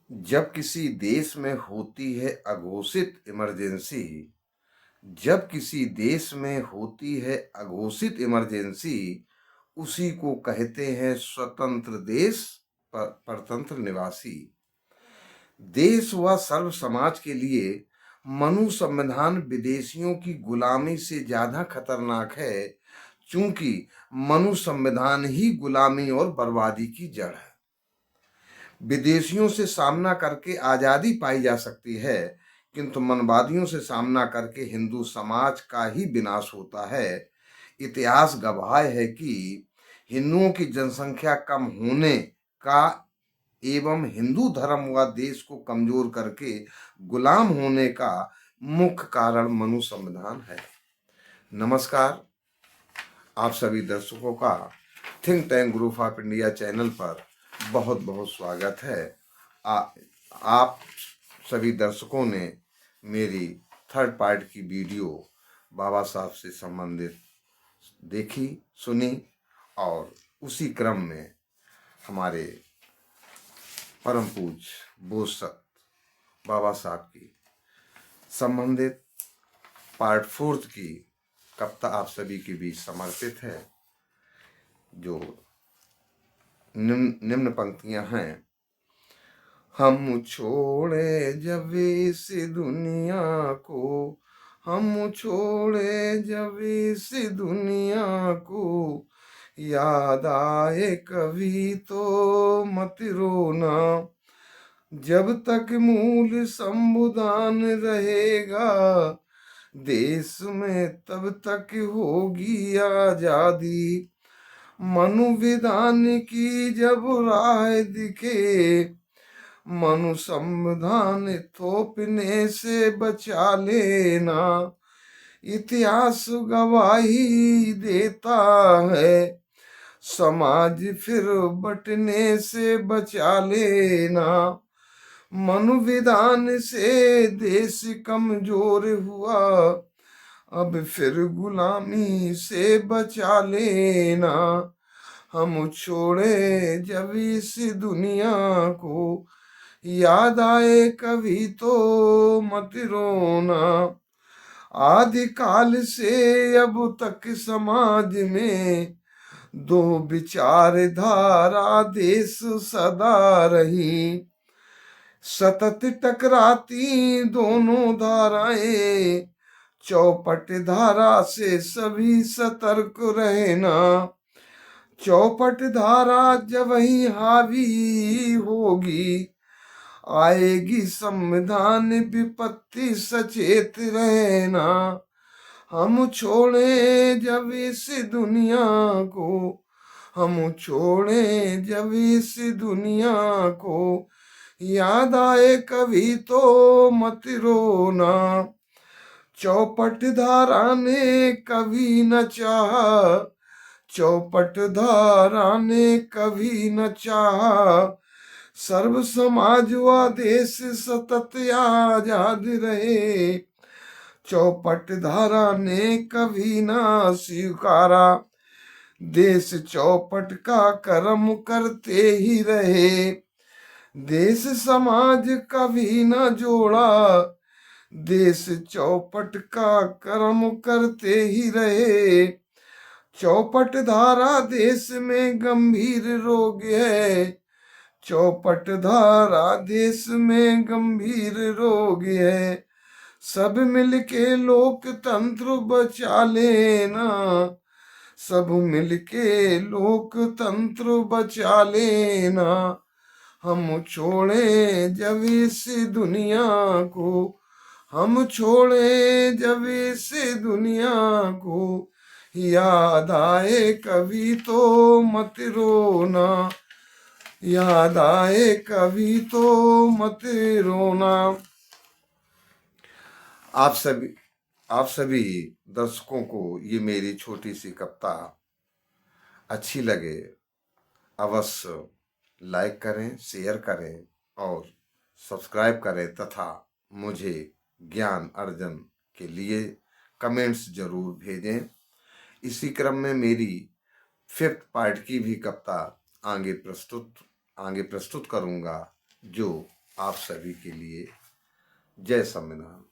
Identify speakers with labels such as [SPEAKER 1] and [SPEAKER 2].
[SPEAKER 1] जब किसी देश में होती है अघोषित इमरजेंसी जब किसी देश में होती है अघोषित इमरजेंसी, उसी को कहते हैं स्वतंत्र देश परतंत्र निवासी। देश व सर्व समाज के लिए मनु संविधान विदेशियों की गुलामी से ज्यादा खतरनाक है, क्योंकि मनु संविधान ही गुलामी और बर्बादी की जड़ है। विदेशियों से सामना करके आजादी पाई जा सकती है, किंतु मनवादियों से सामना करके हिंदू समाज का ही विनाश होता है। इतिहास गवाह है कि हिंदुओं की जनसंख्या कम होने का एवं हिंदू धर्म व देश को कमजोर करके गुलाम होने का मुख्य कारण मनु संविधान है। नमस्कार, आप सभी दर्शकों का think tank group of India channel पर बहुत बहुत स्वागत है। आप सभी दर्शकों ने मेरी थर्ड पार्ट की वीडियो बाबा साहब से संबंधित देखी, सुनी, और उसी क्रम में हमारे परम पूज्य बोधसत्व बाबा साहब की संबंधित पार्ट 4 की कविता आप सभी के बीच समर्पित है, जो निम्न पंक्तियां हैं। हम छोड़े जब इस दुनिया को, हम छोड़े जब इस दुनिया को, याद आए कभी तो मत रोना। जब तक मूल संविधान रहेगा देश में, तब तक होगी आजादी। मनु विधान की जब राह दिखे, मनु संविधान थोपने से बचा लेना। इतिहास गवाही देता है, समाज फिर बटने से बचा लेना। मनु विधान से देश कमजोर हुआ, अब फिर गुलामी से बचा लेना। हम छोड़े जब इस दुनिया को, याद आए कभी तो मत रोना। आदिकाल से अब तक समाज में दो विचारधारा देश सदा रही। सतत टकराती दोनों धाराएं, चौपट धारा से सभी सतर्क रहना। चौपट धारा जब ही हावी होगी, आएगी संविधान विपत्ति सचेत रहना। हम छोड़े जब इस दुनिया को, हम छोड़े जब इस दुनिया को, याद आए कभी तो मत रोना। चौपट धारा ने कभी न चाहा, चौपट धारा ने कभी न चाहा, सर्व समाज व देश सतत आजाद रहे। चौपट धारा ने कभी ना स्वीकारा, देश चौपट का कर्म करते ही रहे। देश समाज कभी न जोड़ा, देश चौपट का कर्म करते ही रहे। चौपट धारा देश में गंभीर रोग है, चौपट धारा देश में गंभीर रोग है। सब मिलके लोकतंत्र बचा लेना, सब मिलके लोकतंत्र बचा लेना। हम छोड़े जब इस दुनिया को, हम छोड़े जब इस दुनिया को, याद आए कभी तो मत रोना। याद आए कभी तो मत रोना। आप सभी दर्शकों को ये मेरी छोटी सी कविता अच्छी लगे, अवश्य लाइक करें, शेयर करें और सब्सक्राइब करें, तथा मुझे ज्ञान अर्जन के लिए कमेंट्स जरूर भेजें। इसी क्रम में मेरी 5th पार्ट की भी कविता आगे प्रस्तुत करूंगा, जो आप सभी के लिए। जय संविधान।